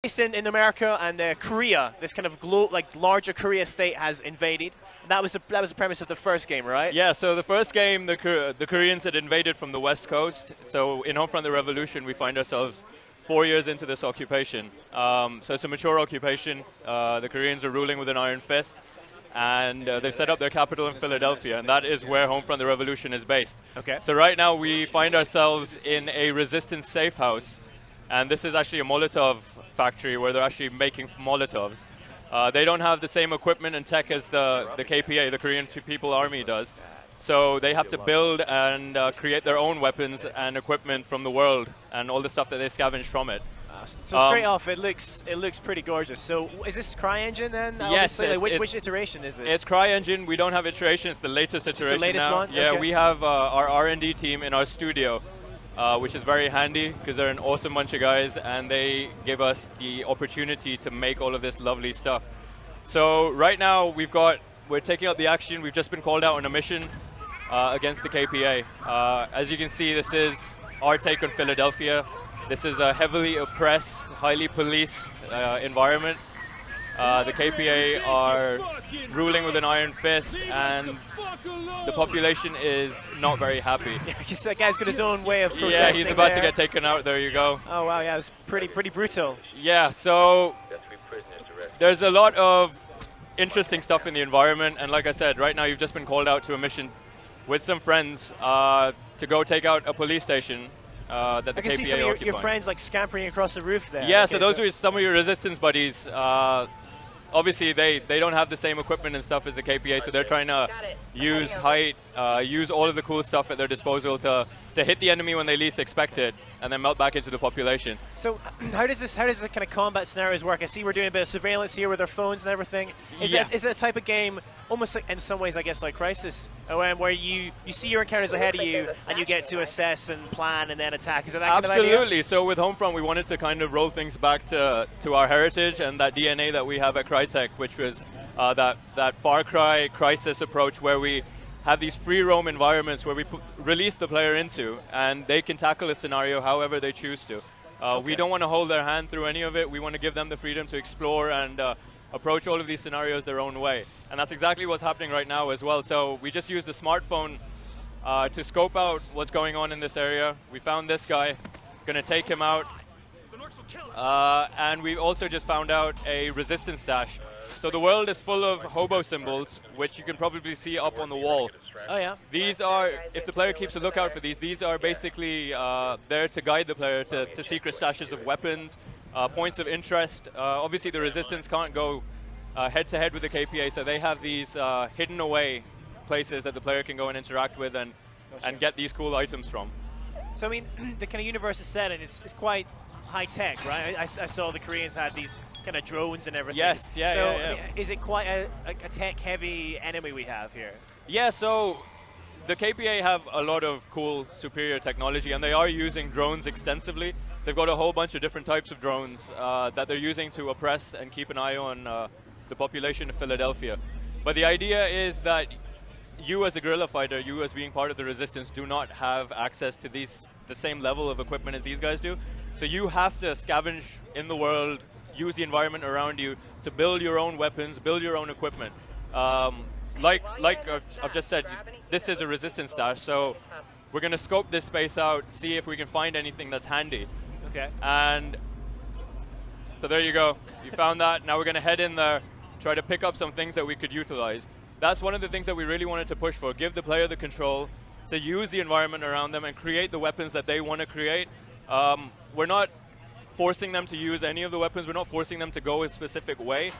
Based in America and Korea, this kind of larger Korea state has invaded. That was the premise of the first game, right? Yeah. So the first game, the Koreans had invaded from the West Coast. So in Homefront: The Revolution, we find ourselves 4 years into this occupation. So it's a mature occupation. The Koreans are ruling with an iron fist, and they've set up their capital in Philadelphia, and that is where Homefront: The Revolution is based. Okay. So right now we find ourselves in a resistance safe house, and this is actually a Molotov factory where they're actually making Molotovs. They don't have the same equipment and tech as the KPA, the Korean People Army, does. So they have to build and create their own weapons and equipment from the world and all the stuff that they scavenge from it. So straight off, it looks pretty gorgeous. So is this CryEngine then? Yes. Which iteration is this? It's CryEngine. We don't have iteration. It's the latest iteration. It's the latest now. one? Yeah, okay. We have our R&D team in our studio, which is very handy because they're an awesome bunch of guys, and they give us the opportunity to make all of this lovely stuff. So right now we're taking up the action. We've just been called out on a mission against the KPA. As you can see, this is our take on Philadelphia. This is a heavily oppressed, highly policed environment. The KPA are ruling with an iron fist, and the population is not very happy. Yeah, that guy's got his own way of protesting. Yeah, he's about to get taken out. There you go. Oh wow, yeah, it was pretty brutal. Yeah, so there's a lot of interesting stuff in the environment, and like I said, right now you've just been called out to a mission with some friends to go take out a police station that the KPA I can see some of your friends like scampering across the roof there. Yeah, okay, so those are some of your resistance buddies. Obviously, they don't have the same equipment and stuff as the KPA, so they're trying to use height, use all of the cool stuff at their disposal to hit the enemy when they least expect it, and then melt back into the population. So how does this kind of combat scenarios work? I see we're doing a bit of surveillance here with our phones and everything. Is it a type of game, almost like, in some ways, I guess, like Crisis, where you see your encounters ahead of you and you get to assess and plan and then attack? Is it that kind of idea? Absolutely. So with Homefront, we wanted to kind of roll things back to our heritage and that DNA that we have at Crytek, which was that Far Cry Crisis approach, where we have these free roam environments where we release the player into, and they can tackle a scenario however they choose to. Okay. We don't want to hold their hand through any of it. We want to give them the freedom to explore and approach all of these scenarios their own way. And that's exactly what's happening right now as well. So we just used the smartphone to scope out what's going on in this area. We found this guy, gonna take him out. And we also just found out a resistance stash. So the world is full of hobo symbols, which you can probably see up on the wall. Oh yeah. These are, if the player keeps a lookout for these are basically there to guide the player to secret stashes of weapons, points of interest. Obviously the resistance can't go head to head with the KPA, so they have these hidden away places that the player can go and interact with and get these cool items from. So I mean, the kind of universe is set and it's quite high tech, right? I saw the Koreans had these kind of drones and everything. Yes, yeah, so yeah. Is it quite a tech-heavy enemy we have here? Yeah, so the KPA have a lot of cool, superior technology, and they are using drones extensively. They've got a whole bunch of different types of drones that they're using to oppress and keep an eye on the population of Philadelphia. But the idea is that you as a guerrilla fighter, you as being part of the resistance, do not have access to the same level of equipment as these guys do. So you have to scavenge in the world, use the environment around you to build your own weapons, build your own equipment. Like I've just said, this is a resistance stash, so we're going to scope this space out, see if we can find anything that's handy. Okay. And so there you go. You found that. Now we're going to head in there, try to pick up some things that we could utilize. That's one of the things that we really wanted to push for. Give the player the control to use the environment around them and create the weapons that they want to create. We're not forcing them to use any of the weapons. We're not forcing them to go a specific way.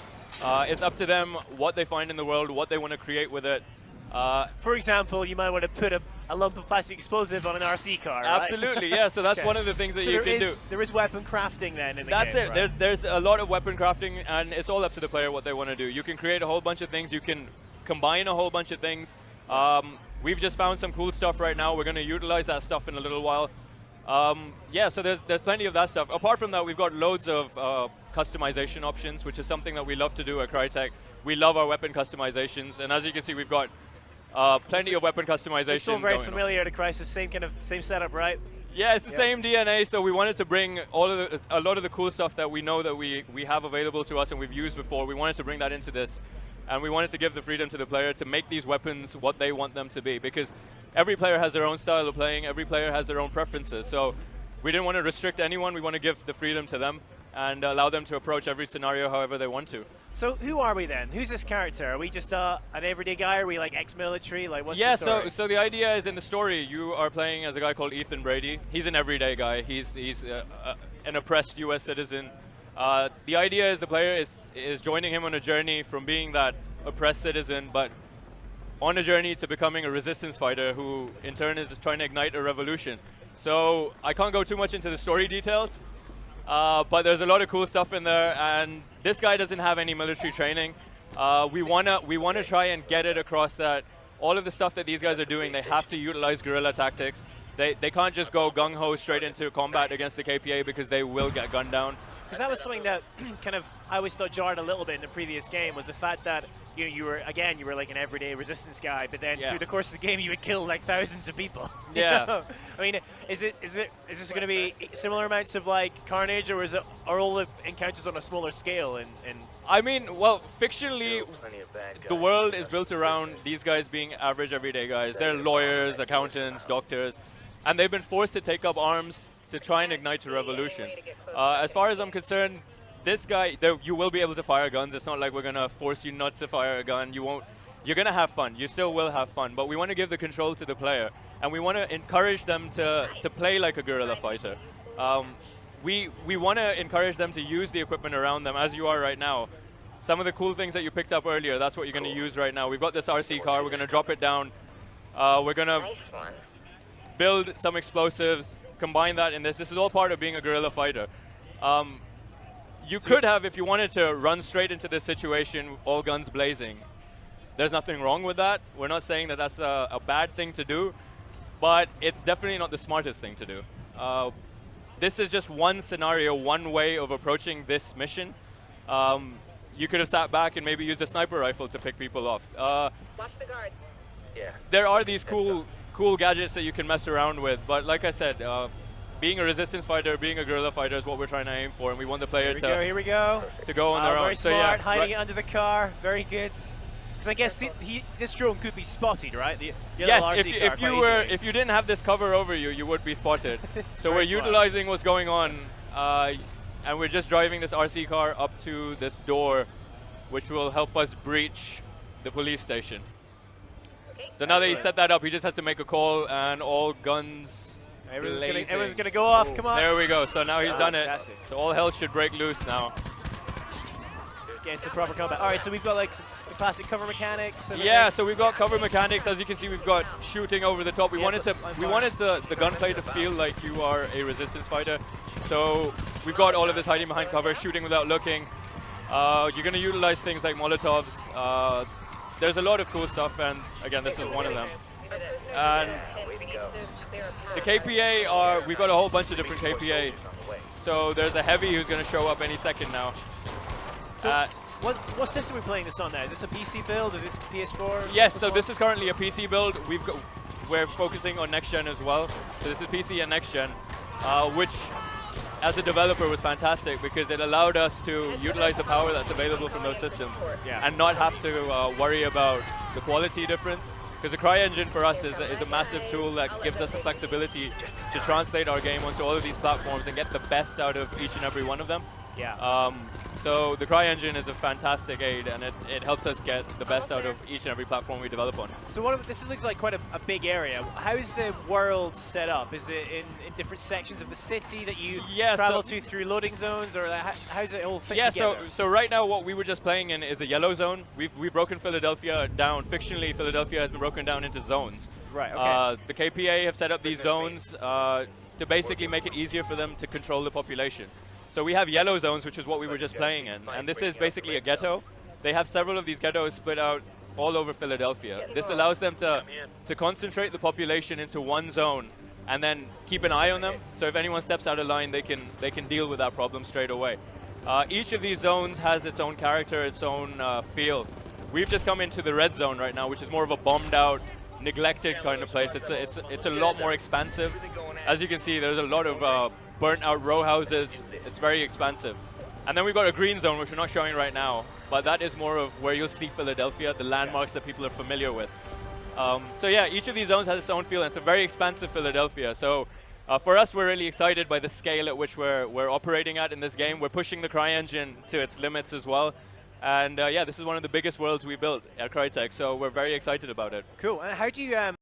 It's up to them what they find in the world, what they want to create with it. For example, you might want to put a lump of plastic explosive on an RC car, right? Absolutely, yeah. So that's one of the things that you can do. There is weapon crafting then in the game. That's it. Right? There's a lot of weapon crafting, and it's all up to the player what they want to do. You can create a whole bunch of things. You can combine a whole bunch of things. We've just found some cool stuff right now. We're going to utilize that stuff in a little while. Yeah, so there's plenty of that stuff. Apart from that, we've got loads of customization options, which is something that we love to do at Crytek. We love our weapon customizations, and as you can see, we've got plenty of weapon customizations. It's all very familiar to Crisis, same setup, right? Yeah, it's the same DNA, so we wanted to bring a lot of the cool stuff that we know that we have available to us and we've used before. We wanted to bring that into this, and we wanted to give the freedom to the player to make these weapons what they want them to be, because every player has their own style of playing, every player has their own preferences, so we didn't want to restrict anyone, we want to give the freedom to them and allow them to approach every scenario however they want to. So who are we then? Who's this character? Are we just an everyday guy? Are we like ex-military? Like what's the story? So the idea is in the story you are playing as a guy called Ethan Brady. He's an everyday guy. He's an oppressed U.S. citizen. The idea is the player is joining him on a journey from being that oppressed citizen, but on a journey to becoming a resistance fighter who in turn is trying to ignite a revolution. So I can't go too much into the story details, but there's a lot of cool stuff in there, and this guy doesn't have any military training. We wanna try and get it across that all of the stuff that these guys are doing, they have to utilize guerrilla tactics. They can't just go gung-ho straight into combat against the KPA because they will get gunned down. Because that was something that kind of I always thought jarred a little bit in the previous game, was the fact that you were like an everyday resistance guy, but then through the course of the game you would kill like thousands of people. Yeah. I mean, is this going to be similar amounts of like carnage, or are all the encounters on a smaller scale? And I mean, well, fictionally, the world is built around these guys being average everyday guys. They're lawyers, accountants, doctors, and they've been forced to take up arms to try and ignite a revolution. As far as I'm concerned, this guy, you will be able to fire guns. It's not like we're gonna force you not to fire a gun. You won't. You're gonna have fun. You still will have fun. But we want to give the control to the player, and we want to encourage them to play like a guerrilla fighter. We want to encourage them to use the equipment around them as you are right now. Some of the cool things that you picked up earlier, that's what you're going to use right now. We've got this RC car. We're going to drop it down. We're going to build some explosives, combine that in this. This is all part of being a guerrilla fighter. You could have, if you wanted to, run straight into this situation, all guns blazing. There's nothing wrong with that. We're not saying that that's a bad thing to do, but it's definitely not the smartest thing to do. This is just one scenario, one way of approaching this mission. You could have sat back and maybe used a sniper rifle to pick people off. Watch the guard. Yeah. There are these cool gadgets that you can mess around with, but like I said, being a resistance fighter, being a guerrilla fighter is what we're trying to aim for, and we want the player to go on their own. Very smart, hiding it under the car, very good. Because I guess this drone could be spotted, right? Yes, if you didn't have this cover over you, you would be spotted. So we're utilizing what's going on, and we're just driving this RC car up to this door, which will help us breach the police station. Okay. So now that he set that up, he just has to make a call, and all guns. Everyone's gonna go off. Come on. There we go. So now he's done it. So all hell should break loose now. Get into proper combat. All right, so we've got like some classic cover mechanics. Yeah, so we've got cover mechanics. As you can see, we've got shooting over the top. We wanted the gunplay to feel like you are a resistance fighter. So we've got all of this hiding behind cover, shooting without looking. You're going to utilize things like Molotovs. There's a lot of cool stuff, and again, this is one of them. And the KPA we've got a whole bunch of different KPA. So there's a heavy who's going to show up any second now. So what system are we playing this on now? Is this a PC build? Is this PS4? Yes, so this is currently a PC build. We're focusing on next gen as well. So this is PC and next gen, which as a developer was fantastic because it allowed us to utilize the power that's available from those systems and not have to worry about the quality difference. Because the CryEngine for us is a massive tool that gives us the flexibility to translate our game onto all of these platforms and get the best out of each and every one of them. Yeah. So the CryEngine is a fantastic aid, and it helps us get the best out of each and every platform we develop on. So this looks like quite a big area. How's the world set up? Is it in different sections of the city that you travel to through loading zones, or how's it all fit together? So right now what we were just playing in is a yellow zone. We've broken Philadelphia down. Fictionally, Philadelphia has been broken down into zones. Right, okay. The KPA have set up these zones to basically make it easier for them to control the population. So we have yellow zones, which is what we were just playing in, and this is basically a ghetto. They have several of these ghettos split out all over Philadelphia. This allows them to concentrate the population into one zone and then keep an eye on them. So if anyone steps out of line, they can deal with that problem straight away. Each of these zones has its own character, its own feel. We've just come into the red zone right now, which is more of a bombed out, neglected kind of place. It's a lot more expansive. As you can see, there's a lot of burnt out row houses. It's very expansive. And then we've got a green zone, which we're not showing right now, but that is more of where you'll see Philadelphia, the landmarks that people are familiar with. So yeah, each of these zones has its own feel, and it's a very expansive Philadelphia. So for us, we're really excited by the scale at which we're operating at in this game. We're pushing the CryEngine to its limits as well. And yeah, this is one of the biggest worlds we built at Crytek, so we're very excited about it. Cool. And how do you